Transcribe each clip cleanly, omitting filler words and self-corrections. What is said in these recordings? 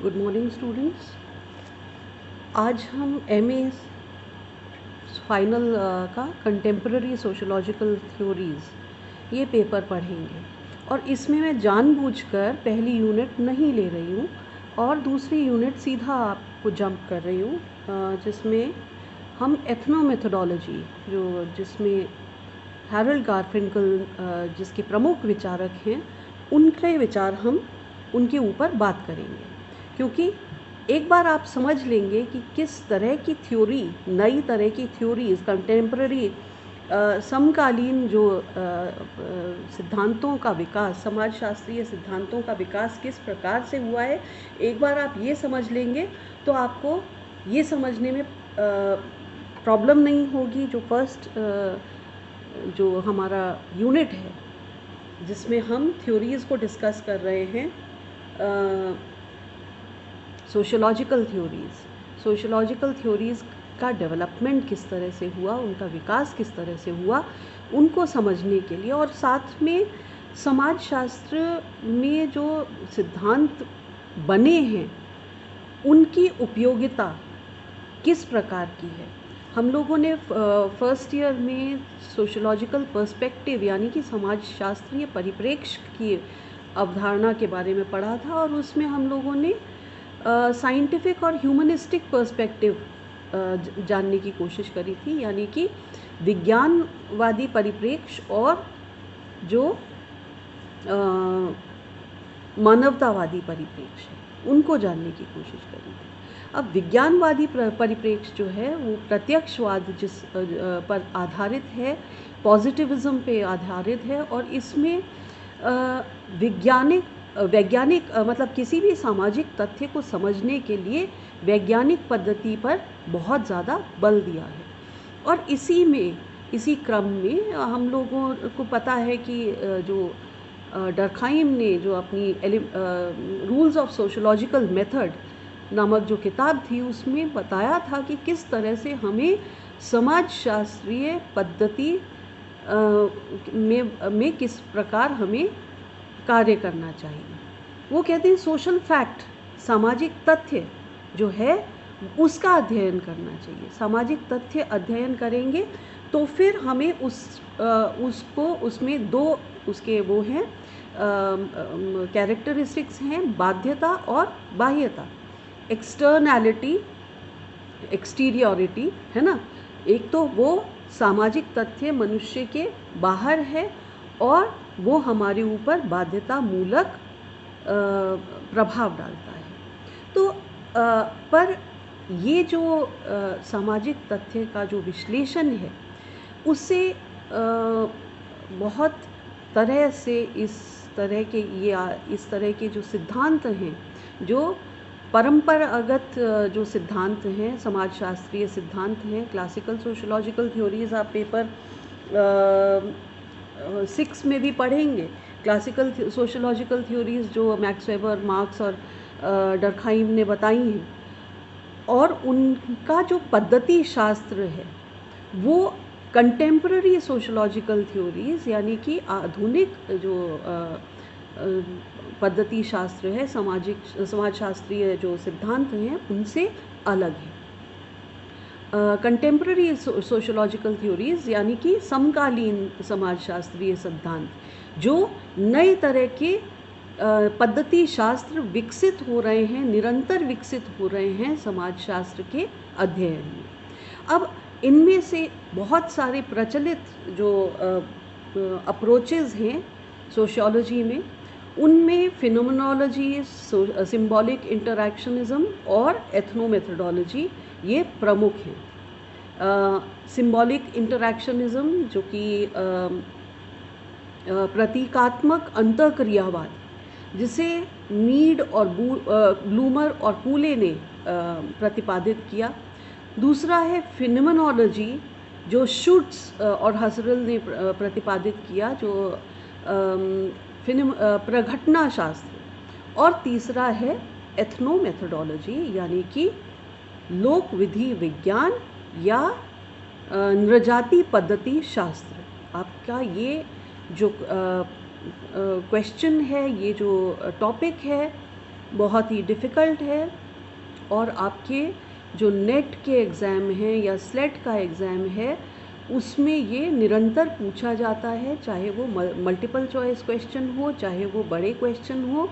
Good morning students. आज हम MA final का कंटेम्प्रेरी सोशोलॉजिकल थ्योरीज़ ये पेपर पढ़ेंगे और इसमें मैं जानबूझकर पहली यूनिट नहीं ले रही हूँ और दूसरी यूनिट सीधा आपको जंप कर रही हूँ, जिसमें हम एथनोमेथोडोलॉजी जिसमें हैरोल्ड गारफिंकल जिसके प्रमुख विचारक हैं उनके विचार हम उनके ऊपर बात करेंगे, क्योंकि एक बार आप समझ लेंगे कि किस तरह की थ्योरी, नई तरह की थ्योरीज, कंटेम्प्रेरी समकालीन जो सिद्धांतों का विकास, समाजशास्त्रीय सिद्धांतों का विकास किस प्रकार से हुआ है, एक बार आप ये समझ लेंगे तो आपको ये समझने में प्रॉब्लम नहीं होगी। जो फर्स्ट जो हमारा यूनिट है जिसमें हम थ्योरीज़ को डिस्कस कर रहे हैं, सोशोलॉजिकल थ्योरीज़ का डेवलपमेंट किस तरह से हुआ, उनका विकास किस तरह से हुआ, उनको समझने के लिए, और साथ में समाजशास्त्र में जो सिद्धांत बने हैं उनकी उपयोगिता किस प्रकार की है। हम लोगों ने फर्स्ट ईयर में सोशोलॉजिकल पर्सपेक्टिव यानी कि समाजशास्त्रीय परिप्रेक्ष्य की अवधारणा के बारे में पढ़ा था और उसमें हम लोगों ने साइंटिफिक और ह्यूमनिस्टिक पर्सपेक्टिव जानने की कोशिश करी थी, यानी कि विज्ञानवादी परिप्रेक्ष्य और जो मानवतावादी परिप्रेक्ष्य है उनको जानने की कोशिश करी थी। अब विज्ञानवादी परिप्रेक्ष्य जो है वो प्रत्यक्षवाद जिस पर आधारित है, पॉजिटिविज्म पे आधारित है, और इसमें वैज्ञानिक मतलब किसी भी सामाजिक तथ्य को समझने के लिए वैज्ञानिक पद्धति पर बहुत ज़्यादा बल दिया है। और इसी क्रम में हम लोगों को पता है कि जो डर्खाइम ने जो अपनी रूल्स ऑफ सोशोलॉजिकल मेथड नामक जो किताब थी उसमें बताया था कि किस तरह से हमें समाजशास्त्रीय पद्धति में किस प्रकार हमें कार्य करना चाहिए। वो कहते हैं सोशल फैक्ट, सामाजिक तथ्य जो है उसका अध्ययन करना चाहिए। सामाजिक तथ्य अध्ययन करेंगे तो फिर हमें उसको उसमें दो उसके वो हैं कैरेक्टरिस्टिक्स हैं, बाध्यता और बाह्यता, एक्सटर्नैलिटी, एक्सटीरियोरिटी, है ना। एक तो वो सामाजिक तथ्य मनुष्य के बाहर है और वो हमारे ऊपर बाध्यता मूलक प्रभाव डालता है। तो पर ये जो सामाजिक तथ्य का जो विश्लेषण है उससे बहुत तरह से इस तरह के जो सिद्धांत हैं, जो परंपरागत जो सिद्धांत हैं, समाजशास्त्रीय सिद्धांत हैं, क्लासिकल सोशोलॉजिकल थ्योरीज आप पेपर 6 में भी पढ़ेंगे। क्लासिकल सोशोलॉजिकल थ्योरीज जो मैक्स वेबर, मार्क्स और डर्खाइम ने बताई हैं, और उनका जो पद्धति शास्त्र है वो कंटेम्प्रेरी सोशोलॉजिकल थ्योरीज यानी कि आधुनिक जो पद्धति शास्त्र है, समाजशास्त्रीय जो सिद्धांत हैं उनसे अलग है। कंटेम्प्रेरी सोशोलॉजिकल थ्योरीज यानी कि समकालीन समाजशास्त्रीय सिद्धांत, जो नए तरह के पद्धति शास्त्र विकसित हो रहे हैं, निरंतर विकसित हो रहे हैं समाजशास्त्र के अध्ययन में। अब इनमें से बहुत सारे प्रचलित जो अप्रोचेस हैं सोशियोलॉजी में, उनमें फिनोमेनोलॉजी, सिंबॉलिक इंटरैक्शनिज्म और एथनोमेथोडोलॉजी ये प्रमुख हैं। सिंबॉलिक इंटरैक्शनिज्म जो कि प्रतीकात्मक अंतःक्रियावाद, जिसे मीड और ब्लूमर और पूले ने प्रतिपादित किया। दूसरा है फिनोमेनोलॉजी जो शुट्स और हसरल ने प्रतिपादित किया, जो प्रघटना शास्त्र। और तीसरा है एथनोमेथोडोलॉजी यानी कि लोक विधि विज्ञान या नृजाति पद्धति शास्त्र। आपका ये जो क्वेश्चन है, ये जो टॉपिक है, बहुत ही डिफ़िकल्ट है और आपके जो नेट के एग्ज़ाम हैं या स्लेट का एग्ज़ाम है उसमें ये निरंतर पूछा जाता है, चाहे वो मल्टीपल चॉइस क्वेश्चन हो, चाहे वो बड़े क्वेश्चन हो,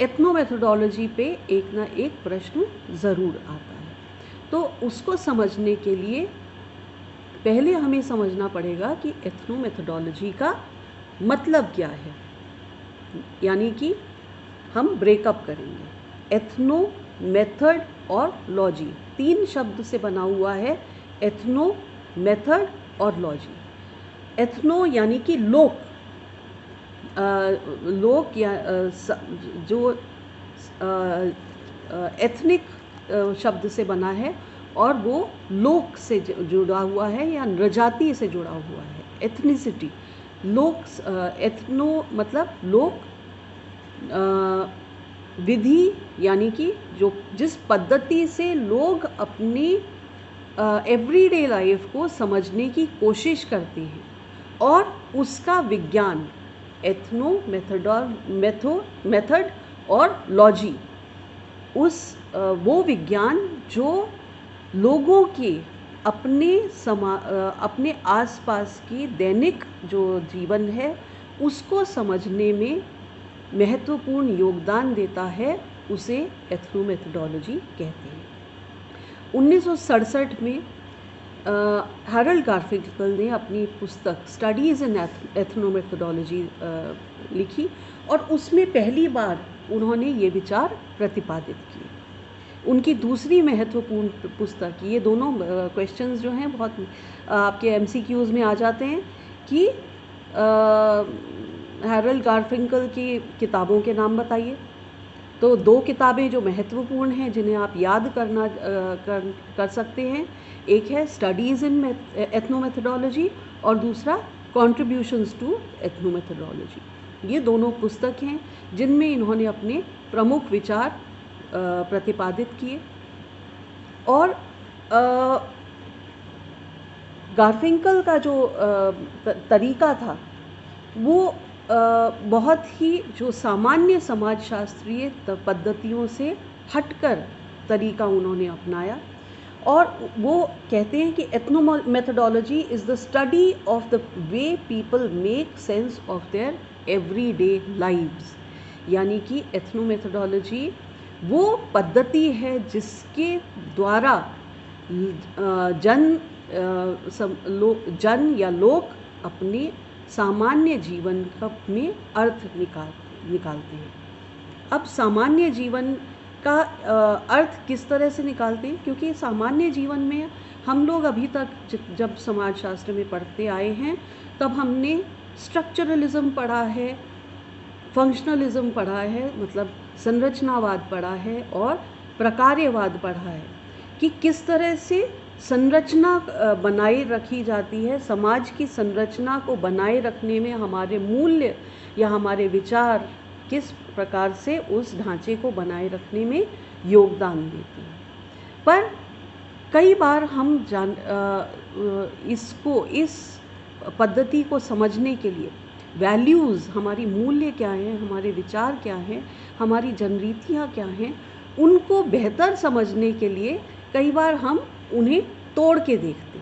एथनो मेथोडोलॉजी पे एक ना एक प्रश्न ज़रूर आता है। तो उसको समझने के लिए पहले हमें समझना पड़ेगा कि एथनो मेथोडोलॉजी का मतलब क्या है, यानी कि हम ब्रेकअप करेंगे। एथनो, मेथड और लॉजी, 3 शब्द से बना हुआ है एथनो, मेथड और लॉजी। एथनो यानी कि लोक, लोक या जो एथनिक शब्द से बना है और वो लोक से जुड़ा हुआ है या नृजाति से जुड़ा हुआ है। एथनिसिटी, लोक, एथनो मतलब लोक, विधि यानी कि जिस पद्धति से लोग अपनी एवरीडे लाइफ को समझने की कोशिश करते हैं, और उसका विज्ञान एथनो, मेथड और लॉजी, वो विज्ञान जो लोगों के अपने आसपास की दैनिक जो जीवन है उसको समझने में महत्वपूर्ण योगदान देता है, उसे एथनो मेथोडोलॉजी कहते हैं। 1967 में हैरल्ड गारफिंकल ने अपनी पुस्तक स्टडीज़ इन एथनो मेथोडोलॉजी लिखी और उसमें पहली बार उन्होंने ये विचार प्रतिपादित किए। उनकी दूसरी महत्वपूर्ण पुस्तक, ये दोनों क्वेश्चंस जो हैं बहुत आपके एमसीक्यूज़ में आ जाते हैं कि हैरल्ड गारफिंकल की किताबों के नाम बताइए। तो 2 किताबें जो महत्वपूर्ण हैं जिन्हें आप याद कर सकते हैं, एक है स्टडीज़ इन एथनो मेथोडोलॉजी और दूसरा कॉन्ट्रीब्यूशंस टू एथनो मेथोडोलॉजी। ये दोनों पुस्तक हैं जिनमें इन्होंने अपने प्रमुख विचार प्रतिपादित किए। और गारफिंकल का जो तरीका था वो बहुत ही जो सामान्य समाजशास्त्रीय पद्धतियों से हटकर तरीका उन्होंने अपनाया, और वो कहते हैं कि ethno methodology is the study of the way people make sense of their everyday lives. यानी कि एथनो मेथोडोलॉजी वो पद्धति है जिसके द्वारा जन या लोग अपने सामान्य जीवन में अर्थ निकालते हैं। अब सामान्य जीवन का अर्थ किस तरह से निकालते हैं, क्योंकि सामान्य जीवन में हम लोग अभी तक जब समाजशास्त्र में पढ़ते आए हैं तब हमने स्ट्रक्चरलिज्म पढ़ा है, फंक्शनलिज्म पढ़ा है, मतलब संरचनावाद पढ़ा है, और प्रकार्यवाद पढ़ा है कि किस तरह से संरचना बनाए रखी जाती है। समाज की संरचना को बनाए रखने में हमारे मूल्य या हमारे विचार किस प्रकार से उस ढांचे को बनाए रखने में योगदान देते हैं। पर कई बार हम इस पद्धति को समझने के लिए वैल्यूज़, हमारी मूल्य क्या हैं, हमारे विचार क्या हैं, हमारी जनरीतियाँ क्या हैं, उनको बेहतर समझने के लिए कई बार हम उन्हें तोड़ के देखते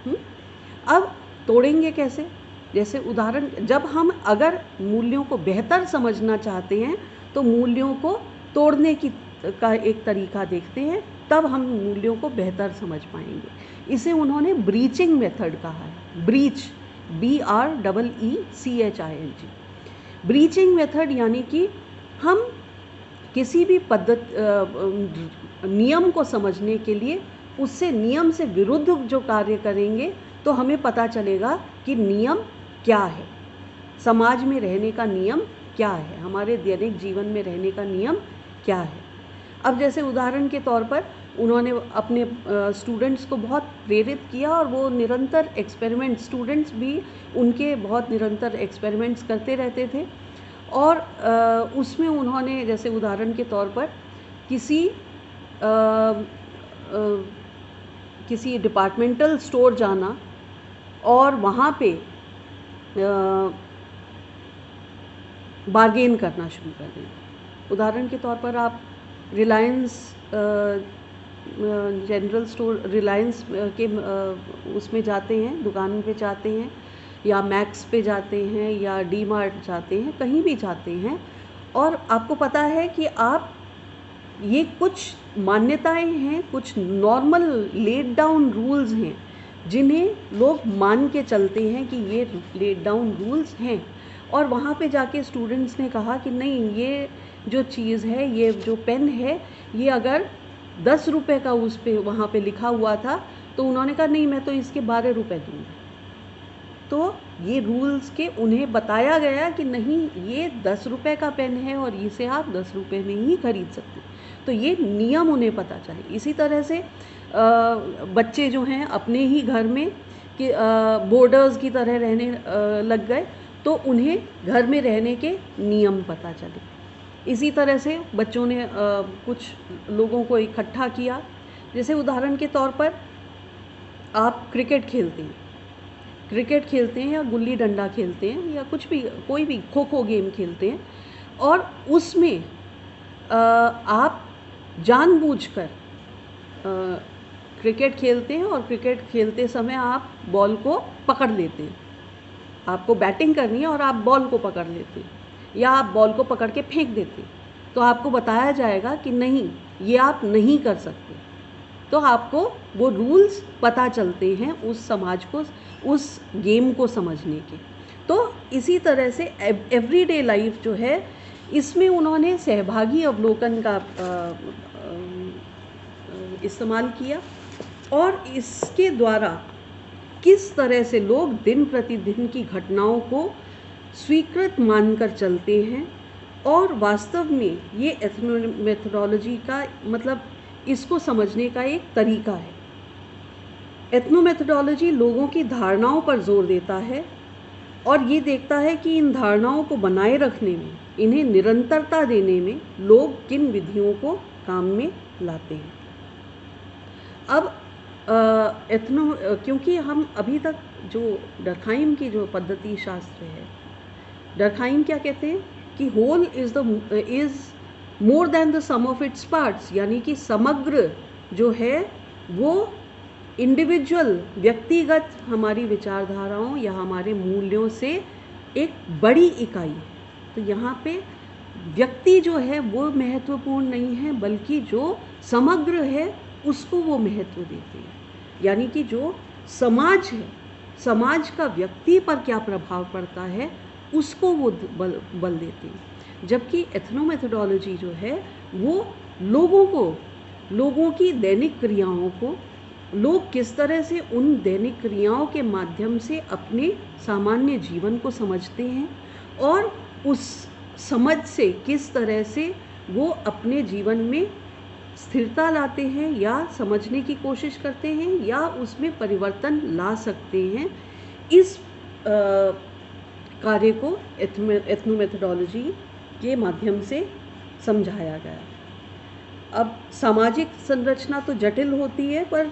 हैं। अब तोड़ेंगे कैसे? जैसे उदाहरण, जब हम अगर मूल्यों को बेहतर समझना चाहते हैं तो मूल्यों को तोड़ने का एक तरीका देखते हैं, तब हम मूल्यों को बेहतर समझ पाएंगे। इसे उन्होंने ब्रीचिंग मेथड कहा है। ब्रीच, BREECHING, ब्रीचिंग मेथड, यानी कि हम किसी भी नियम को समझने के लिए उससे नियम से विरुद्ध जो कार्य करेंगे तो हमें पता चलेगा कि नियम क्या है, समाज में रहने का नियम क्या है, हमारे दैनिक जीवन में रहने का नियम क्या है। अब जैसे उदाहरण के तौर पर उन्होंने अपने स्टूडेंट्स को बहुत प्रेरित किया और वो निरंतर एक्सपेरिमेंट, स्टूडेंट्स भी उनके बहुत निरंतर एक्सपेरिमेंट्स करते रहते थे। और उसमें उन्होंने जैसे उदाहरण के तौर पर किसी डिपार्टमेंटल स्टोर जाना और वहाँ पे बार्गेन करना शुरू कर दें। उदाहरण के तौर पर आप रिलायंस जनरल स्टोर, रिलायंस के उसमें जाते हैं, दुकान पे जाते हैं, या मैक्स पे जाते हैं, या डी मार्ट जाते हैं, कहीं भी जाते हैं, और आपको पता है कि आप ये कुछ मान्यताएं हैं, कुछ नॉर्मल लेड डाउन रूल्स हैं जिन्हें लोग मान के चलते हैं कि ये लेड डाउन रूल्स हैं। और वहाँ पे जाके स्टूडेंट्स ने कहा कि नहीं, ये जो चीज़ है, ये जो पेन है, ये अगर 10 रुपए का उस पे वहाँ पे लिखा हुआ था, तो उन्होंने कहा नहीं, मैं तो इसके 12 रुपए दूँगा। तो ये रूल्स के उन्हें बताया गया कि नहीं, ये 10 रुपए का पेन है और इसे आप 10 रुपए में ही खरीद सकते। तो ये नियम उन्हें पता चले। इसी तरह से बच्चे जो हैं अपने ही घर में कि बोर्डर्स की तरह रहने लग गए, तो उन्हें घर में रहने के नियम पता चले। इसी तरह से बच्चों ने कुछ लोगों को इकट्ठा किया। जैसे उदाहरण के तौर पर आप क्रिकेट खेलते हैं या गुल्ली डंडा खेलते हैं, या कुछ भी, कोई भी खो खो गेम खेलते हैं, और उसमें आप जानबूझकर क्रिकेट खेलते हैं और क्रिकेट खेलते समय आप बॉल को पकड़ लेते हैं। आपको बैटिंग करनी है और आप बॉल को पकड़ लेते हैं, या आप बॉल को पकड़ के फेंक देते हैं, तो आपको बताया जाएगा कि नहीं, ये आप नहीं कर सकते। तो आपको वो रूल्स पता चलते हैं उस समाज को, उस गेम को समझने के। तो इसी तरह से एवरीडे लाइफ जो है, इसमें उन्होंने सहभागी अवलोकन का इस्तेमाल किया, और इसके द्वारा किस तरह से लोग दिन प्रतिदिन की घटनाओं को स्वीकृत मानकर चलते हैं, और वास्तव में ये एथनोमेथोडोलॉजी का मतलब इसको समझने का एक तरीका है। एथनोमेथोडोलॉजी लोगों की धारणाओं पर जोर देता है और ये देखता है कि इन धारणाओं को बनाए रखने में, इन्हें निरंतरता देने में लोग किन विधियों को काम में लाते हैं। अब क्योंकि हम अभी तक जो डर्कहाइम की जो पद्धति शास्त्र है, डर्कहाइम क्या कहते हैं कि whole is more than the sum of its parts, यानी कि समग्र जो है वो इंडिविजुअल, व्यक्तिगत हमारी विचारधाराओं या हमारे मूल्यों से एक बड़ी इकाई है। तो यहाँ पे व्यक्ति जो है वो महत्वपूर्ण नहीं है, बल्कि जो समग्र है उसको वो महत्व देते हैं। यानी कि जो समाज है, समाज का व्यक्ति पर क्या प्रभाव पड़ता है उसको वो बल देते हैं। जबकि एथनोमेथोडोलॉजी जो है वो लोगों की दैनिक क्रियाओं को, लोग किस तरह से उन दैनिक क्रियाओं के माध्यम से अपने सामान्य जीवन को समझते हैं, और उस समझ से किस तरह से वो अपने जीवन में स्थिरता लाते हैं या समझने की कोशिश करते हैं या उसमें परिवर्तन ला सकते हैं। इस कार्य को एथनोमेथोडोलॉजी के माध्यम से समझाया गया। अब सामाजिक संरचना तो जटिल होती है, पर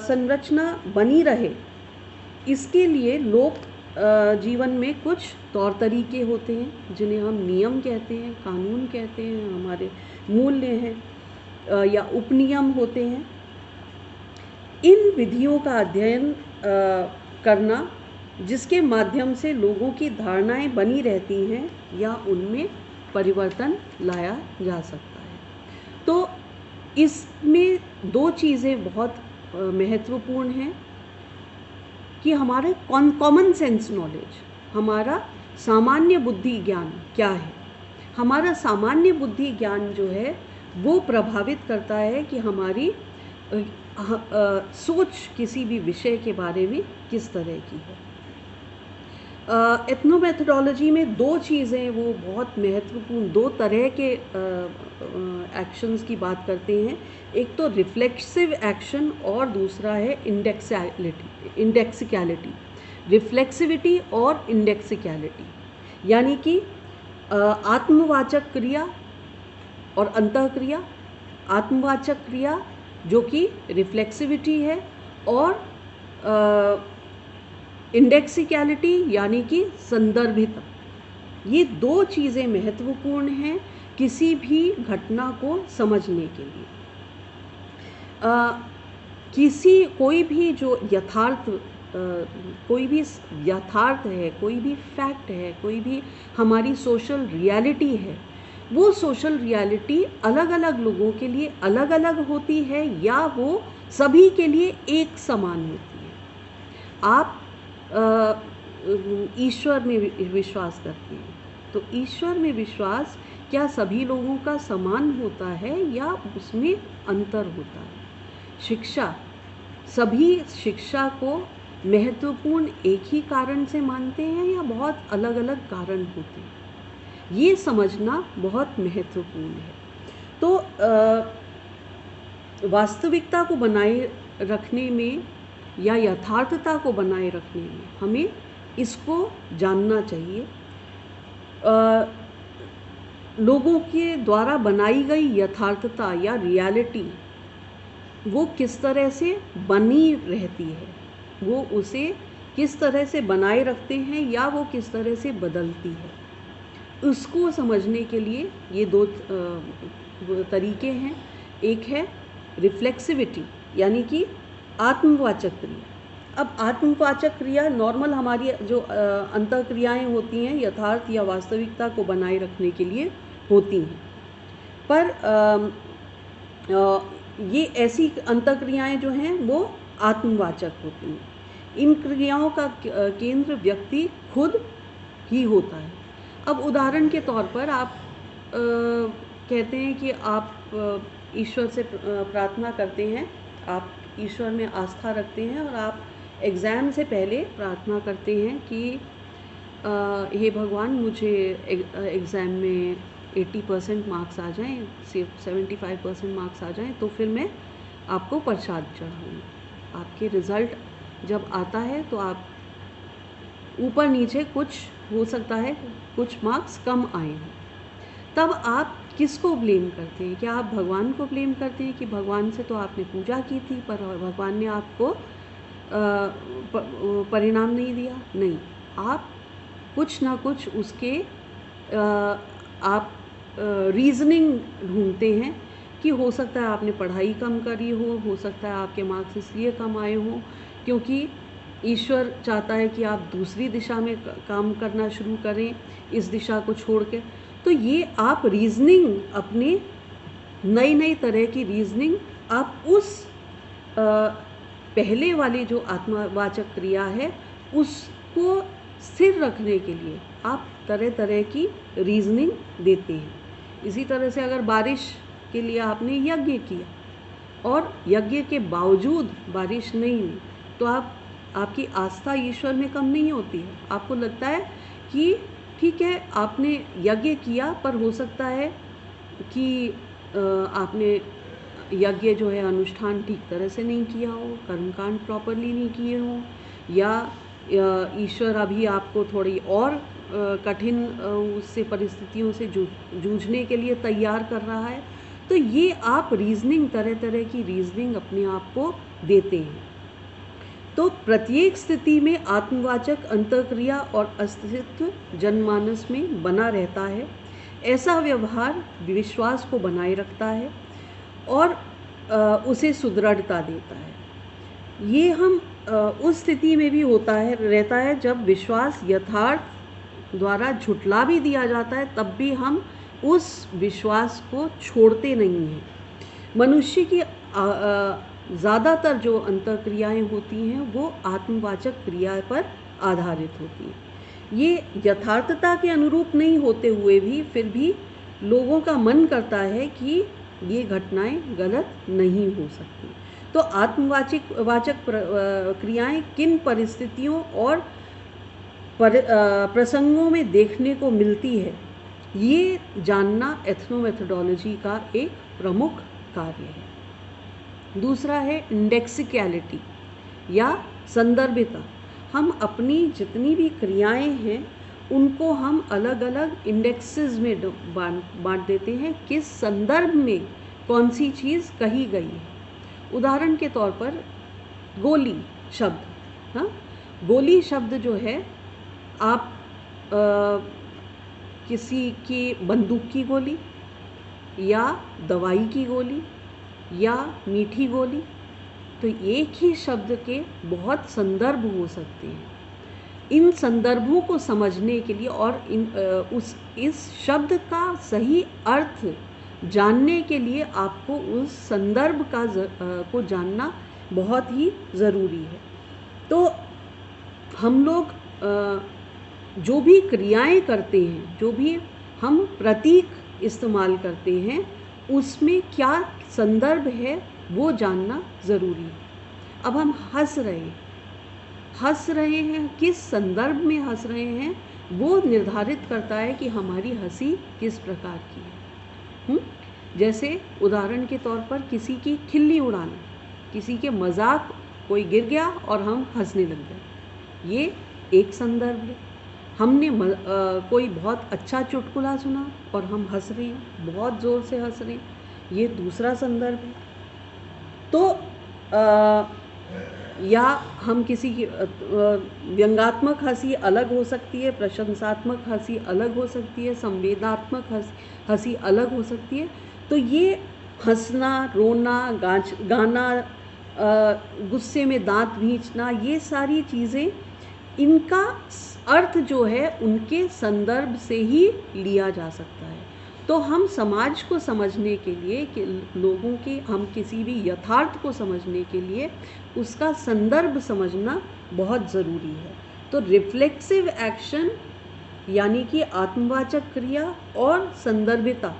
संरचना बनी रहे इसके लिए लोग जीवन में कुछ तौर तरीके होते हैं जिन्हें हम नियम कहते हैं, कानून कहते हैं, हमारे मूल्य हैं या उपनियम होते हैं। इन विधियों का अध्ययन करना जिसके माध्यम से लोगों की धारणाएं बनी रहती हैं या उनमें परिवर्तन लाया जा सकता है। तो इसमें दो चीज़ें बहुत महत्वपूर्ण हैं कि हमारे कॉमन सेंस नॉलेज, हमारा सामान्य बुद्धि ज्ञान क्या है। हमारा सामान्य बुद्धि ज्ञान जो है वो प्रभावित करता है कि हमारी सोच किसी भी विषय के बारे में किस तरह की है। एथनोमेथोडोलॉजी में दो चीज़ें वो बहुत महत्वपूर्ण, दो तरह के एक्शंस की बात करते हैं। एक तो रिफ्लेक्सिव एक्शन और दूसरा है इंडेक्सिकलिटी। रिफ्लेक्सिविटी और इंडेक्सिकलिटी यानी कि आत्मवाचक क्रिया और अंतःक्रिया। आत्मवाचक क्रिया जो कि रिफ्लेक्सिविटी है, और इंडेक्सिकलिटी यानी कि संदर्भिता। ये दो चीज़ें महत्वपूर्ण हैं किसी भी घटना को समझने के लिए। कोई भी जो कोई भी यथार्थ है, कोई भी फैक्ट है, कोई भी हमारी सोशल रियलिटी है, वो सोशल रियलिटी अलग अलग लोगों के लिए अलग अलग होती है या वो सभी के लिए एक समान होती है। आप ईश्वर में विश्वास करते हैं, तो ईश्वर में विश्वास क्या सभी लोगों का समान होता है या उसमें अंतर होता है? शिक्षा, सभी शिक्षा को महत्वपूर्ण एक ही कारण से मानते हैं या बहुत अलग अलग कारण होते हैं? ये समझना बहुत महत्वपूर्ण है। तो वास्तविकता को बनाए रखने में या यथार्थता को बनाए रखने में हमें इसको जानना चाहिए। लोगों के द्वारा बनाई गई यथार्थता या रियलिटी वो किस तरह से बनी रहती है, वो उसे किस तरह से बनाए रखते हैं या वो किस तरह से बदलती है, उसको समझने के लिए ये दो तरीके हैं। एक है रिफ्लेक्सिविटी यानी कि आत्मवाचक क्रिया। अब आत्मवाचक क्रिया नॉर्मल हमारी जो अंतः क्रियाएँ होती हैं यथार्थ या वास्तविकता को बनाए रखने के लिए होती हैं, पर ये ऐसी अंतः क्रियाएँ जो हैं वो आत्मवाचक होती हैं। इन क्रियाओं का केंद्र व्यक्ति खुद ही होता है। अब उदाहरण के तौर पर आप कहते हैं कि आप ईश्वर से प्रार्थना करते हैं, आप ईश्वर में आस्था रखते हैं और आप एग्ज़ाम से पहले प्रार्थना करते हैं कि हे भगवान मुझे एग्ज़ाम में 80% मार्क्स आ जाएं, 75% मार्क्स आ जाएं तो फिर मैं आपको प्रसाद चढ़ाऊँगा। आपके रिज़ल्ट जब आता है तो आप ऊपर नीचे कुछ हो सकता है, कुछ मार्क्स कम आए हैं, तब आप किसको ब्लेम करते हैं? क्या आप भगवान को ब्लेम करते हैं कि भगवान से तो आपने पूजा की थी पर भगवान ने आपको परिणाम नहीं दिया? नहीं, आप कुछ ना कुछ उसके आप रीज़निंग ढूंढते हैं कि हो सकता है आपने पढ़ाई कम करी हो सकता है आपके मार्क्स इसलिए कम आए हों क्योंकि ईश्वर चाहता है कि आप दूसरी दिशा में काम करना शुरू करें, इस दिशा को छोड़ के। तो ये आप रीज़निंग अपने नई तरह की रीज़निंग आप उस पहले वाली जो आत्मवाचक क्रिया है उसको स्थिर रखने के लिए आप तरह तरह की रीज़निंग देते हैं। इसी तरह से अगर बारिश के लिए आपने यज्ञ किया और यज्ञ के बावजूद बारिश नहीं हुई तो आपकी आस्था ईश्वर में कम नहीं होती है। आपको लगता है कि ठीक है आपने यज्ञ किया पर हो सकता है कि आपने यज्ञ जो है अनुष्ठान ठीक तरह से नहीं किया हो, कर्मकांड प्रॉपरली नहीं किए हों या ईश्वर अभी आपको थोड़ी और कठिन उससे परिस्थितियों से जूझने के लिए तैयार कर रहा है। तो ये आप रीज़निंग तरह तरह की रीज़निंग अपने आप को देते हैं। तो प्रत्येक स्थिति में आत्मवाचक अंतःक्रिया और अस्तित्व जनमानस में बना रहता है। ऐसा व्यवहार विश्वास को बनाए रखता है और उसे सुदृढ़ता देता है। ये हम उस स्थिति में भी रहता है जब विश्वास यथार्थ द्वारा झुठला भी दिया जाता है, तब भी हम उस विश्वास को छोड़ते नहीं हैं। मनुष्य की ज़्यादातर जो अंतःक्रियाएँ होती हैं वो आत्मवाचक क्रिया पर आधारित होती हैं। ये यथार्थता के अनुरूप नहीं होते हुए भी फिर भी लोगों का मन करता है कि ये घटनाएं गलत नहीं हो सकती। तो आत्मवाचक क्रियाएं किन परिस्थितियों और प्रसंगों में देखने को मिलती है, ये जानना एथनोमेथोडोलॉजी का एक प्रमुख कार्य है। दूसरा है इंडेक्सिकलिटी या संदर्भिता। हम अपनी जितनी भी क्रियाएं हैं उनको हम अलग अलग इंडेक्सेस में बांट देते हैं, किस संदर्भ में कौन सी चीज़ कही गई है। उदाहरण के तौर पर गोली शब्द, हाँ, गोली शब्द जो है आप किसी की बंदूक की गोली या दवाई की गोली या मीठी गोली। तो एक ही शब्द के बहुत संदर्भ हो सकते हैं। इन संदर्भों को समझने के लिए और इस शब्द का सही अर्थ जानने के लिए आपको उस संदर्भ को जानना बहुत ही ज़रूरी है। तो हम लोग जो भी क्रियाएं करते हैं, जो भी हम प्रतीक इस्तेमाल करते हैं, उसमें क्या संदर्भ है वो जानना ज़रूरी है। अब हम हंस रहे हैं, किस संदर्भ में हंस रहे हैं वो निर्धारित करता है कि हमारी हंसी किस प्रकार की है। जैसे उदाहरण के तौर पर किसी की खिल्ली उड़ाना, किसी के मजाक, कोई गिर गया और हम हंसने लग गए, ये एक संदर्भ है। हमने कोई बहुत अच्छा चुटकुला सुना और हम हंस रहे हैं, बहुत ज़ोर से हंस रहे हैं, ये दूसरा संदर्भ है। तो या हम किसी की व्यंग्यात्मक हंसी अलग हो सकती है, प्रशंसात्मक हंसी अलग हो सकती है, संवेदनात्मक हंसी अलग हो सकती है। तो ये हंसना, रोना, गाना, गुस्से में दांत भींचना, ये सारी चीज़ें, इनका अर्थ जो है उनके संदर्भ से ही लिया जा सकता है। तो हम समाज को समझने के लिए, कि लोगों के, हम किसी भी यथार्थ को समझने के लिए उसका संदर्भ समझना बहुत ज़रूरी है। तो रिफ्लेक्सिव एक्शन यानी कि आत्मवाचक क्रिया और संदर्भिता,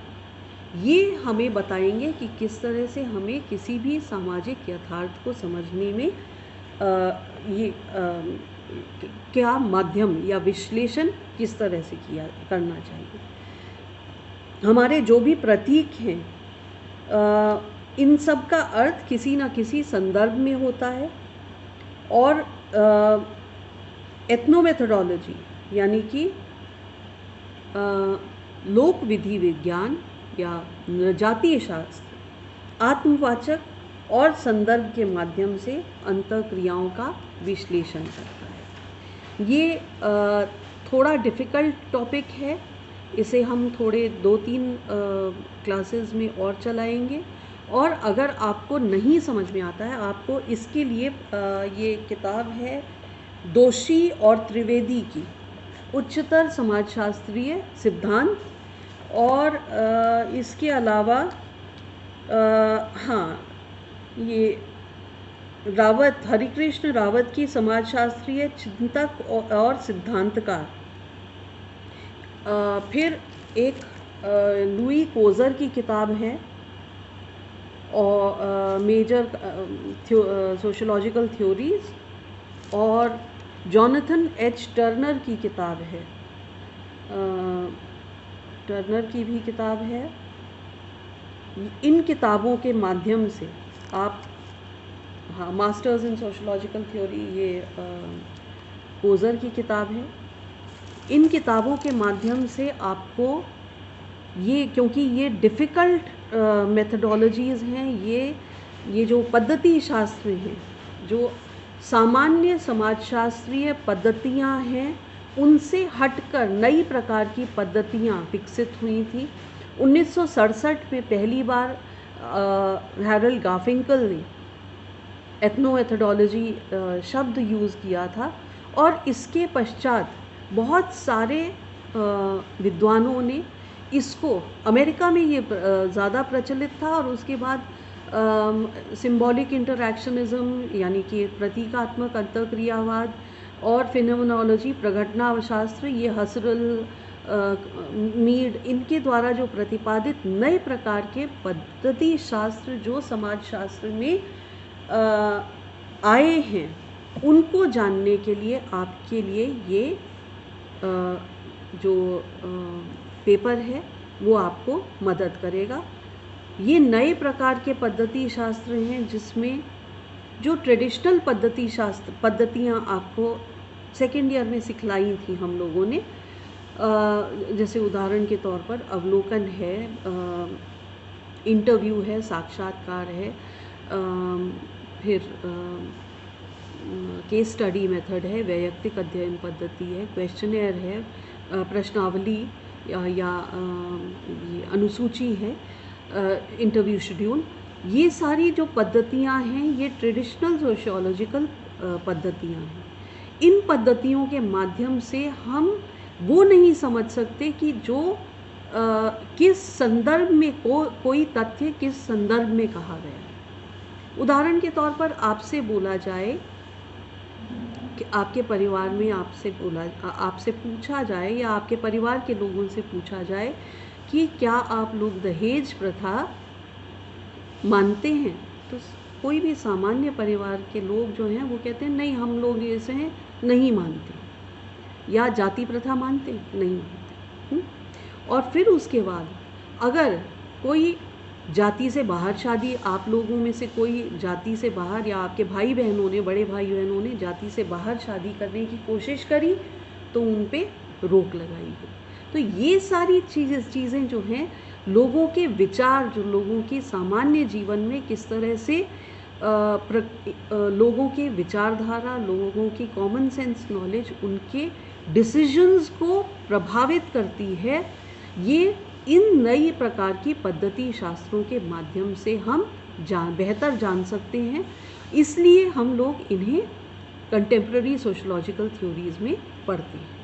ये हमें बताएंगे कि किस तरह से हमें किसी भी सामाजिक यथार्थ को समझने में क्या माध्यम या विश्लेषण किस तरह से करना चाहिए। हमारे जो भी प्रतीक हैं, इन सब का अर्थ किसी न किसी संदर्भ में होता है। और एथनोमेथोडोलॉजी यानी कि लोक विधि विज्ञान या नृजातीय शास्त्र आत्मवाचक और संदर्भ के माध्यम से अंतःक्रियाओं का विश्लेषण करता है। ये थोड़ा डिफ़िकल्ट टॉपिक है, इसे हम थोड़े 2-3 क्लासेस में और चलाएंगे। और अगर आपको नहीं समझ में आता है, आपको इसके लिए ये किताब है दोषी और त्रिवेदी की, उच्चतर समाजशास्त्रीय सिद्धांत। और इसके अलावा हाँ, ये हरिकृष्ण रावत की समाजशास्त्रीय चिंतक और सिद्धांतकार। फिर एक लुई कोजर की किताब है, और मेजर सोशोलॉजिकल थ्योरीज। और जॉनथन एच टर्नर की किताब है, टर्नर की भी किताब है। इन किताबों के माध्यम से आप, हाँ, मास्टर्स इन सोशोलॉजिकल थ्योरी, ये कोजर की किताब है। इन किताबों के माध्यम से आपको ये, क्योंकि ये डिफ़िकल्ट मेथडोलॉजीज़ हैं, ये जो पद्धति शास्त्र हैं, जो सामान्य समाजशास्त्रीय पद्धतियाँ हैं, उनसे हटकर नई प्रकार की पद्धतियाँ विकसित हुई थी। 1967 में पहली बार हैरल्ड गार्फिंकल ने एथनोमेथोडोलॉजी शब्द यूज़ किया था, और इसके पश्चात बहुत सारे विद्वानों ने इसको, अमेरिका में ये ज़्यादा प्रचलित था, और उसके बाद सिंबॉलिक इंटरैक्शनिज्म यानी कि प्रतीकात्मक अंतःक्रियावाद और फिनोमेनोलॉजी, प्रघटनाशास्त्र, ये हसरल, मीड, इनके द्वारा जो प्रतिपादित नए प्रकार के पद्धति शास्त्र जो समाजशास्त्र में आए हैं, उनको जानने के लिए आपके लिए ये जो पेपर है वो आपको मदद करेगा। ये नए प्रकार के पद्धति शास्त्र हैं, जिसमें जो ट्रेडिशनल पद्धति शास्त्र पद्धतियाँ आपको सेकेंड ईयर में सिखलाई थी हम लोगों ने, जैसे उदाहरण के तौर पर अवलोकन है, इंटरव्यू है, साक्षात्कार है, फिर केस स्टडी मेथड है, वैयक्तिक अध्ययन पद्धति है, क्वेश्चनेयर है, प्रश्नावली या ये अनुसूची है, इंटरव्यू शेड्यूल, ये सारी जो पद्धतियाँ हैं ये ट्रेडिशनल सोशियोलॉजिकल पद्धतियाँ हैं। इन पद्धतियों के माध्यम से हम वो नहीं समझ सकते कि जो किस संदर्भ में कोई तथ्य किस संदर्भ में कहा गया है। उदाहरण के तौर पर आपसे बोला जाए कि आपके परिवार में आपसे पूछा जाए या आपके परिवार के लोगों से पूछा जाए कि क्या आप लोग दहेज प्रथा मानते हैं, तो कोई भी सामान्य परिवार के लोग जो हैं वो कहते हैं नहीं, हम लोग इसे नहीं मानते, या जाति प्रथा मानते नहीं मानते। और फिर उसके बाद अगर कोई जाति से बाहर शादी, आप लोगों में से कोई जाति से बाहर या आपके भाई बहनों ने, बड़े भाई बहनों ने जाति से बाहर शादी करने की कोशिश करी तो उन पे रोक लगाई गई। तो ये सारी चीज़ें जो हैं लोगों के विचार, जो लोगों के सामान्य जीवन में किस तरह से लोगों के विचारधारा, लोगों की कॉमन सेंस नॉलेज उनके डिसीजंस को प्रभावित करती है, ये इन नई प्रकार की पद्धति शास्त्रों के माध्यम से हम बेहतर जान सकते हैं। इसलिए हम लोग इन्हें कंटेम्प्रेरी सोशोलॉजिकल थ्योरीज में पढ़ते हैं।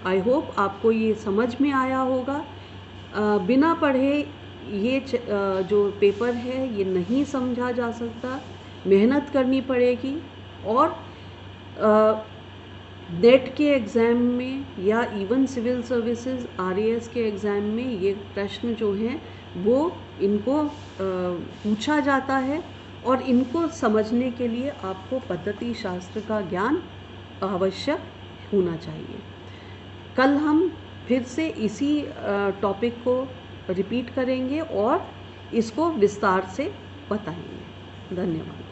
आई होप आपको ये समझ में आया होगा। बिना पढ़े ये जो पेपर है ये नहीं समझा जा सकता, मेहनत करनी पड़ेगी। और नेट के एग्ज़ाम में या इवन सिविल सर्विसेज RAS के एग्ज़ाम में ये प्रश्न जो हैं वो इनको पूछा जाता है, और इनको समझने के लिए आपको पद्धति शास्त्र का ज्ञान आवश्यक होना चाहिए। कल हम फिर से इसी टॉपिक को रिपीट करेंगे और इसको विस्तार से बताएंगे। धन्यवाद।